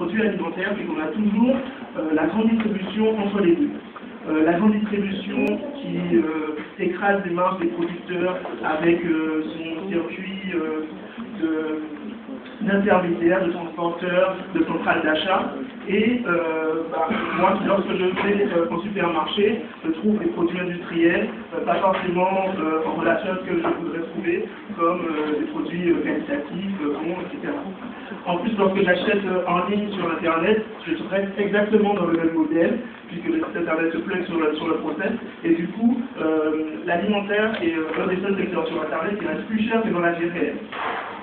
produits alimentaires, c'est qu'on a toujours la grande distribution entre les deux. La grande distribution qui écrase les marges des producteurs avec son circuit d'intermédiaires, de transporteurs, de centrales d'achat. Et moi, lorsque je vais au supermarché, je trouve des produits industriels, pas forcément en relation avec ce que je voudrais trouver, comme des produits qualitatifs, bons, etc. En plus, lorsque j'achète en ligne sur Internet, je reste exactement dans le même modèle, puisque le site Internet se plug sur le process, et du coup, l'alimentaire est un des seuls secteurs sur Internet qui reste plus cher que dans la vie réelle.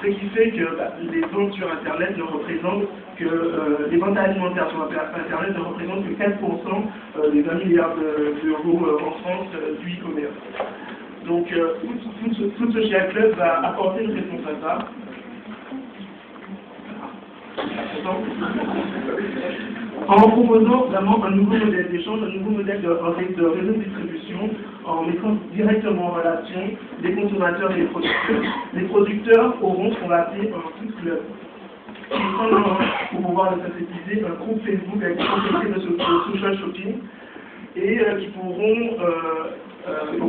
Ce qui fait que les ventes sur Internet ne représentent que les ventes alimentaires sur Internet ne représentent que 4% des 20 milliards d'euros en France du e-commerce. Donc, Food Social Club va apporter une réponse à ça. En proposant vraiment un nouveau modèle d'échange, un nouveau modèle de réseau de distribution, en mettant directement en relation les consommateurs et les producteurs. Les producteurs auront ce qu'on va appeler un food club. Pour pouvoir le synthétiser, un groupe Facebook avec des possibilités de social shopping et qui pourront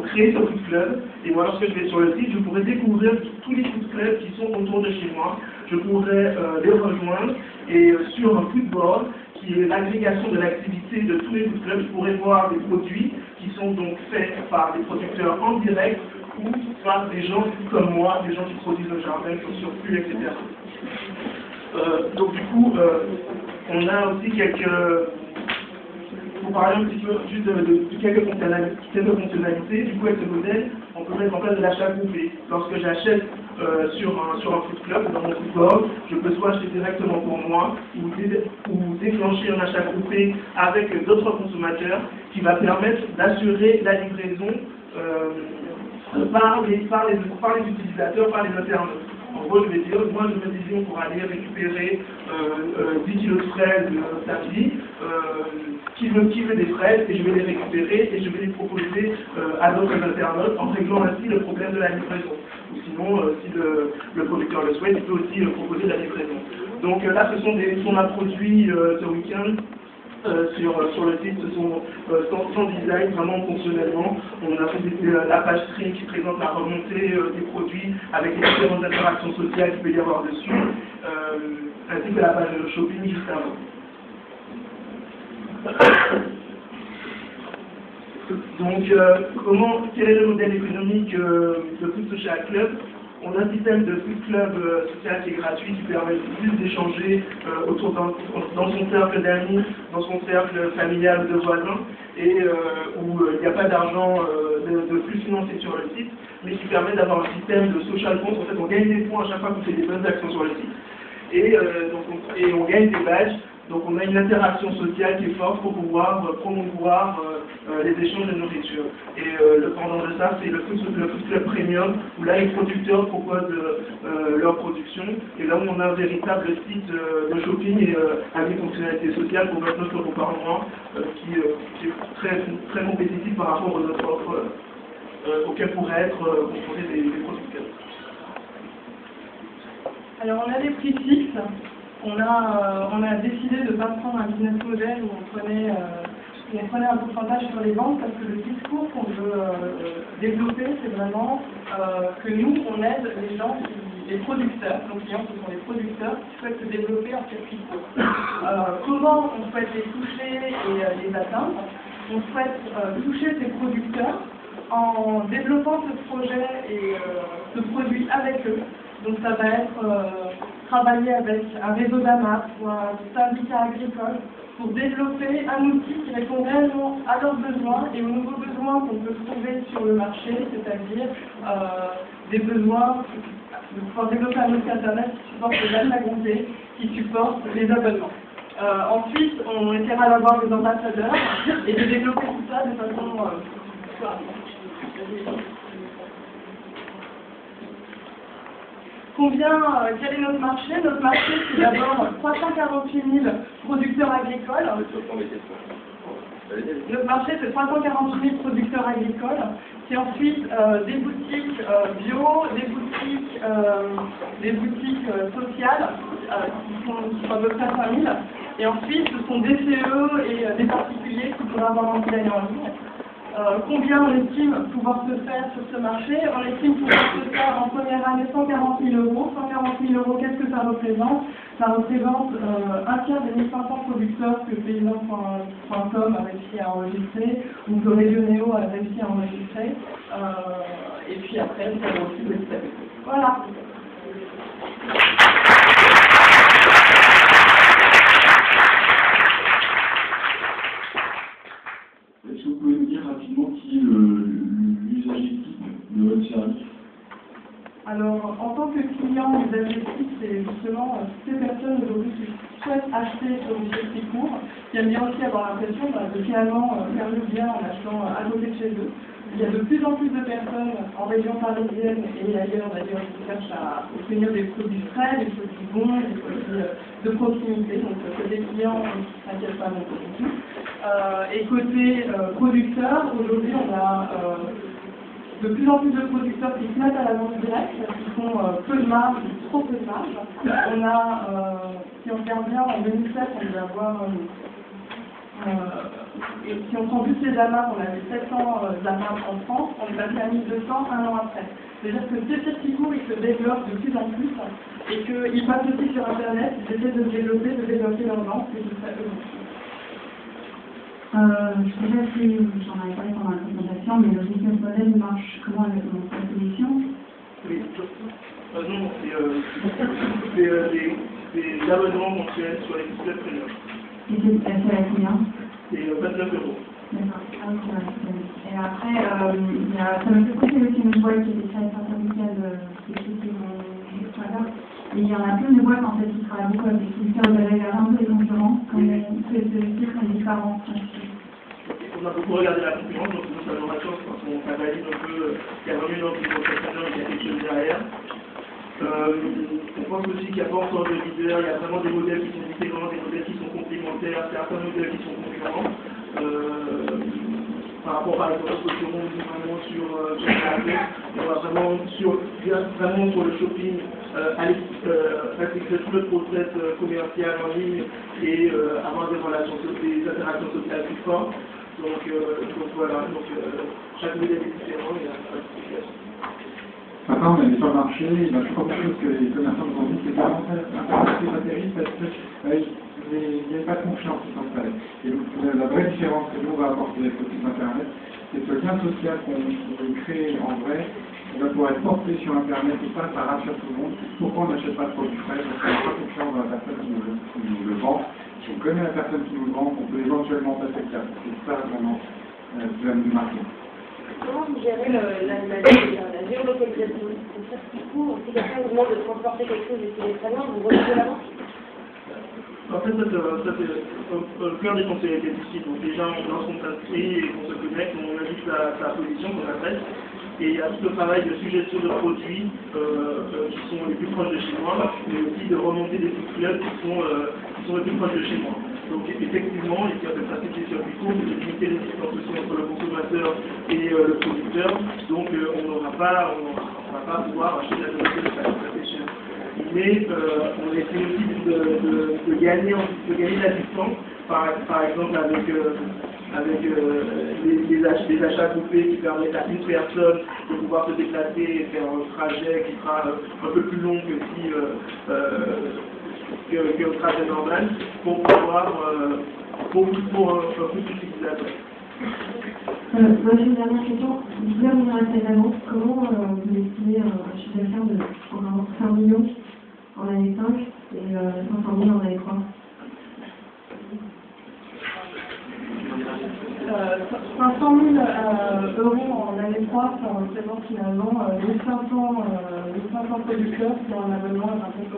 créer ce food club. Et moi, lorsque je vais sur le site, je pourrai découvrir tous les food clubs qui sont autour de chez moi. Je pourrai les rejoindre et sur un food board, qui est l'agrégation de l'activité de tous les food clubs, je pourrai voir des produits qui sont donc faits par des producteurs en direct ou par des gens comme moi, des gens qui produisent le jardin, qui sont surplus, etc. Donc du coup, on a aussi pour parler un petit peu juste de quelques fonctionnalités, du coup avec ce modèle, on peut mettre en place de l'achat groupé. Lorsque j'achète sur un food club ou dans mon food board, je peux soit acheter directement pour moi ou déclencher un achat groupé avec d'autres consommateurs qui va permettre d'assurer la livraison par les utilisateurs, par les internautes. En gros, je vais dire, moi je me disais, pour aller récupérer 10 kg de fraises samedi, qui veut des fraises, et je vais les récupérer et je vais les proposer à d'autres internautes en réglant ainsi le problème de la livraison. Ou sinon, si le producteur le souhaite, il peut aussi proposer la livraison. Donc là, on a produit ce week-end sur le site, ce sont sans design, vraiment fonctionnellement. On a fait la page stream qui présente la remontée des produits avec les différentes interactions sociales qu'il peut y avoir dessus, ainsi que la page shopping juste avant. Donc, quel est le modèle économique de Food Social Club? On a un système de food club social qui est gratuit, qui permet juste d'échanger autour dans son cercle d'amis, dans son cercle familial de voisins, et où il n'y a pas d'argent de flux financier sur le site, mais qui permet d'avoir un système de social points. En fait, on gagne des points à chaque fois qu'on fait des bonnes actions sur le site, et on gagne des badges. Donc on a une interaction sociale qui est forte pour pouvoir promouvoir les échanges de nourriture. Et le pendant de ça, c'est le food club premium, où là les producteurs proposent leur production, et là où on a un véritable site de shopping et avec des fonctionnalités sociales pour 29 € par mois, qui est très, très compétitif par rapport aux autres offres auxquelles pourraient être proposés des producteurs. Alors on a des prix fixes. On a décidé de ne pas prendre un business model où on prenait un pourcentage sur les ventes, parce que le discours qu'on veut développer, c'est vraiment que nous, on aide les gens, les producteurs, nos clients, ce sont les producteurs qui souhaitent se développer en circuit court. Comment on souhaite les toucher et les atteindre? On souhaite toucher ces producteurs en développant ce projet et ce produit avec eux. Donc ça va être travailler avec un réseau d'AMAP ou un syndicat agricole pour développer un outil qui répond réellement à leurs besoins et aux nouveaux besoins qu'on peut trouver sur le marché, c'est-à-dire des besoins de pouvoir développer un outil internet qui supporte les achats groupés, qui supporte les abonnements. Ensuite, on essaiera d'avoir des ambassadeurs et de développer tout ça de façon quel est notre marché? Notre marché, c'est d'abord 348 000 producteurs agricoles. Notre marché, c'est 348 000 producteurs agricoles. C'est ensuite des boutiques bio, des boutiques sociales, qui sont à peu près 5 000, Et ensuite, ce sont des CE et des particuliers qui pourraient avoir envie d'aller en ligne. Combien on estime pouvoir se faire sur ce marché? On estime pouvoir se faire en première année 140 000 euros. 140 000 euros, qu'est-ce que ça représente? Ça représente un tiers des 1500 producteurs que paysan.com a réussi à enregistrer, ou que Régionéo a réussi à enregistrer. Et puis après, ça va aussi le faire. Voilà. Est-ce que vous pouvez nous dire rapidement qui est l'usager type de votre service? Alors, en tant que client, l'usager type, c'est justement ces personnes aujourd'hui qui souhaitent acheter sur du circuit court, qui aiment bien aussi avoir l'impression de finalement faire le bien en achetant à côté de chez eux. Il y a de plus en plus de personnes en région parisienne et ailleurs d'ailleurs qui cherchent à obtenir des produits frais, des produits bons, des produits de proximité. Donc côté client, on ne s'inquiète pas non plus. Et côté producteur, aujourd'hui on a de plus en plus de producteurs qui se mettent à la vente directe, qui font peu de marge, trop peu de marge. On a, si on regarde bien, en 2007, on devait avoir... et si on prend juste les AMAP, on avait 700 AMAP en France, on est passé à 1200 un an après. C'est-à-dire que ces circuits courts, ils se développent de plus en plus et qu'ils passent aussi sur Internet, ils essaient de développer leur vente, et tout ça eux aussi. Je ne sais pas si j'en avais parlé pendant la présentation, mais le business model marche comment avec la solution? Oui, non, c'est des abonnements mensuels sur les sites premium. Et c'est passé à combien? C'est 29 €. D'accord. Ah, ok, ouais. Et après, ça me fait penser aussi une boîte qui était créée par Syndical, qui était voilà. Et il y en a plein de boîtes en fait qui travaillent beaucoup avec les producteurs, vous avez regardé un peu les concurrents, comme ces titres sont différents. On a beaucoup regardé la concurrence, donc ça nous rassure parce qu'on valide un peu qu'il y a vraiment une offre de prestataire et qu'il y a quelque chose derrière. On pense aussi qu'il n'y a pas encore de leader, il y a vraiment des modèles qui sont différents, des modèles qui sont complémentaires, certains modèles qui sont concurrents. Par rapport par exemple au Coton, vraiment sur on va vraiment sur le shopping, intégrer tout le process commercial en ligne et avoir des interactions sociales plus fortes. Donc voilà, chaque modèle est différent et il y a pas de spécification. Maintenant, on est sur le marché, il y a toujours quelque chose que les commerçants aujourd'hui, c'est pas intéressant parce qu'il n'y a pas de confiance qui s'installe. Et la vraie différence que nous on va apporter avec le site internet, c'est ce lien social qu'on crée en vrai, qui va pouvoir être porté sur internet et ça rassure tout le monde. Pourquoi on n'achète pas de produits frais? Parce qu'on n'a pas confiance dans la personne qui nous le vend. Si on connaît la personne qui nous le vend, on peut éventuellement passer le cap. C'est ça vraiment qui va nous marquer. Comment vous gérez la géolocalisation? C'est-à-dire qu'il faut, si quelqu'un vous demande de transporter quelque chose et qu'il est très loin, vous remettez la vente? En fait, ça c'est le cœur des fonctionnalités du site. Donc déjà, lorsqu'on s'inscrit et qu'on se connecte, on indique sa position, son adresse. Et il y a tout le travail de suggestion de produits qui sont les plus proches de chez moi, mais aussi de remonter des sites clubs qui sont les plus proches de chez moi. Donc effectivement, il y a des pratiques sur du cours, de limiter les distances aussi entre le consommateur et le producteur. Donc on ne va pas pouvoir acheter de la nourriture de qualité cher. Mais on essaie aussi de gagner la distance, par exemple avec des achats groupés qui permettent à une personne de pouvoir se déplacer et faire un trajet qui sera un peu plus long que le trajet normal pour pouvoir pour un plus utilisateur. Moi j'ai une dernière question. Vous pouvez revenir à cette annonce. Comment vous estimez un chiffre d'affaires de 5 millions en année 5 et 500 000 en année 3? 500 000 euros en année 3, ça représente finalement 1500 producteurs qui ont un abonnement à 29,90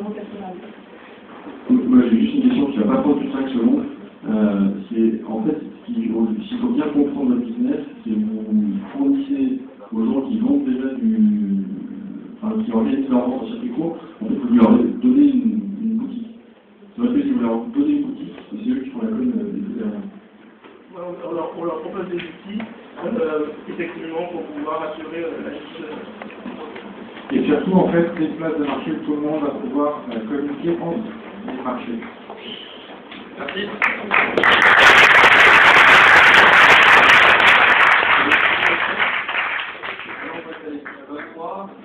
€. Moi j'ai juste une question qui ne va pas prendre plus de 5 secondes. C'est en fait, s'il faut bien comprendre le business, c'est que vous fournissez aux gens qui vendent déjà qui organisent leur vente en circuit court, en fait vous leur donnez une boutique. C'est vrai que si vous leur donnez une boutique, c'est eux qui font la com derrière. On leur propose des outils, effectivement, pour pouvoir assurer la gestion. Et surtout, en fait, des places de marché où tout le monde va pouvoir communiquer entre les marchés. Merci.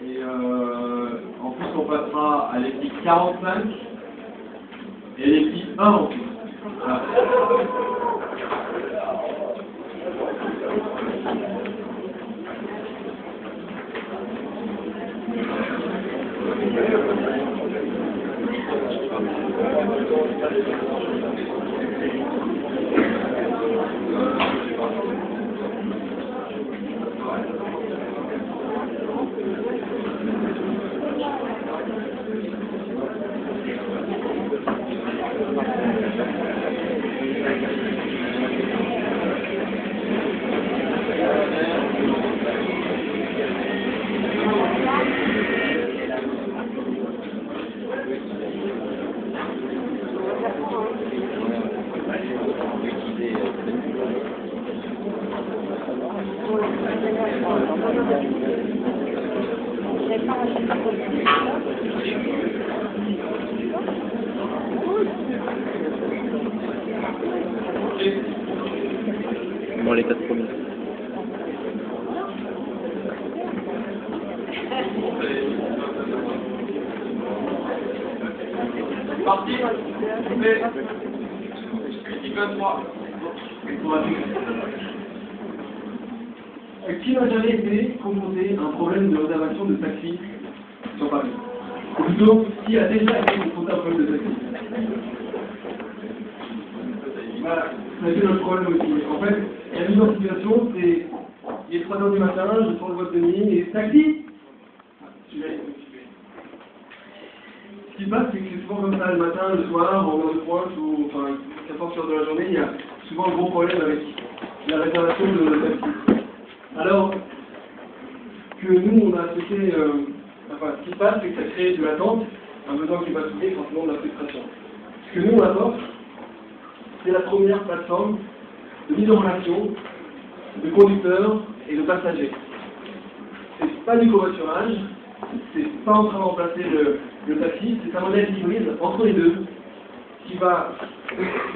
Et en plus on passera à l'équipe 45 et l'équipe 1 ensuite. Voilà. Dans les 4 premiers. Parti. Équipe 23. Qui n'a jamais été confronté à un problème de réservation de taxi sur Paris? Ou plutôt, qui a déjà été confronté à un problème de taxi? Voilà, ça a été notre problème aussi. En fait, il y a une situation, c'est il est 3 h du matin, je prends le vote de nuit et taxi. Ce qui se passe, c'est que c'est souvent comme ça le matin, le soir, en heure de pointe, ou enfin, 14 heures de la journée, il y a souvent un gros problème avec la réservation de taxi. Alors que nous, on a associé, enfin, ce qui se passe, c'est que ça crée de l'attente, un besoin qui va soulever forcément de la frustration. Ce que nous, on apporte, c'est la première plateforme de mise en relation de conducteurs et de passagers. C'est pas du covoiturage, c'est pas en train de remplacer le taxi, c'est un modèle hybride entre les deux qui va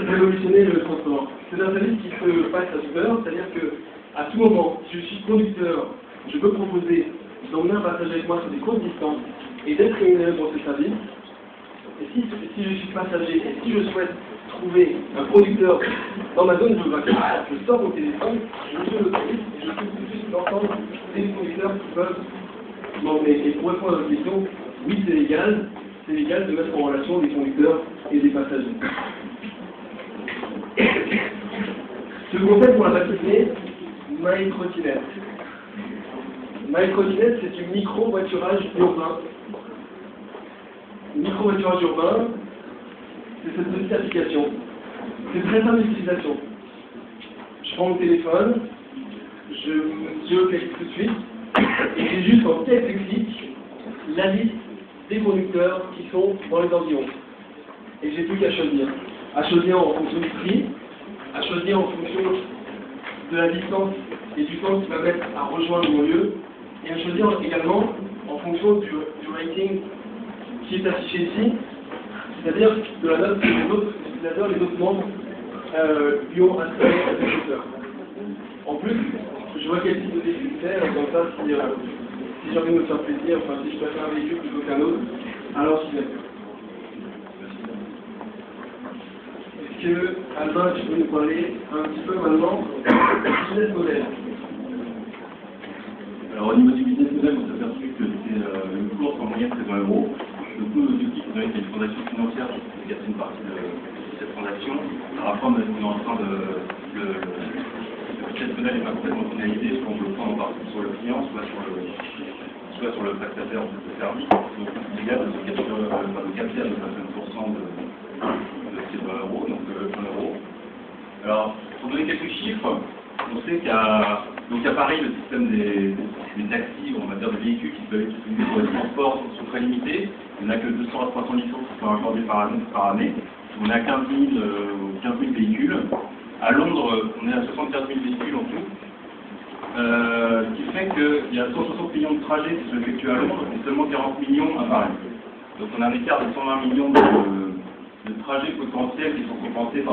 révolutionner le transport. C'est un service qui se passe à toute heure, c'est-à-dire que à tout moment, si je suis conducteur, je peux proposer d'emmener un passager avec moi sur des courtes distances et d'être rémunéré pour ce service. Et si je suis passager et si je souhaite trouver un producteur dans ma zone géographique, je sors mon téléphone, je fais le service et je fais tout de suite l'ensemble des producteurs qui peuvent m'emmener. Et pour répondre à votre question, oui c'est légal de mettre en relation des conducteurs et des passagers. Ce concept, on l'a baptisé MyTrottinette. MyTrottinette, c'est du micro-voiturage urbain. Micro-voiturage urbain, c'est cette petite application. C'est très simple d'utilisation. Je prends mon téléphone, je clique tout de suite, et j'ai juste en quelques clics la liste des conducteurs qui sont dans les environs. Et j'ai plus qu'à choisir. À choisir en fonction du prix, à choisir en fonction de la distance et du temps qu'il va mettre à rejoindre mon lieu, et à choisir également en fonction du rating qui est affiché ici, c'est-à-dire de la note que les autres utilisateurs, les autres membres lui ont installé à ce chauffeur. En plus, je vois quel type de véhicule c'est, comme ça, si j'ai envie de me faire plaisir, enfin si je préfère un véhicule plutôt qu'un autre, alors j'y vais. Est-ce que, Albin, tu peux nous parler un petit peu maintenant du business model? Alors au niveau du business model, on s'est aperçu que c'était une course en moyenne c'est 20 €. Donc nous, l'objectif, c'est une transaction financière qui est une partie de cette transaction. Alors après, on est en train de... Le business model n'est pas complètement finalisé, soit on le prend en partie sur le client, soit sur le prestataire de service. Donc l'idéal, c'est de capter à 25% de ces 20 €, donc 1 €. Alors, pour donner quelques chiffres, on sait qu'à Paris, le système des taxis, ou on va dire des véhicules qui peuvent être utilisés pour les transports sont très limités. Il n'y en a que 200 à 300 licences qui sont accordées par année. On a 15 000 véhicules. À Londres, on est à 75 000 véhicules en tout. Ce qui fait qu'il y a 160 millions de trajets qui sont effectués à Londres et seulement 40 millions à Paris. Donc on a un écart de 120 millions trajets potentiels qui sont compensés par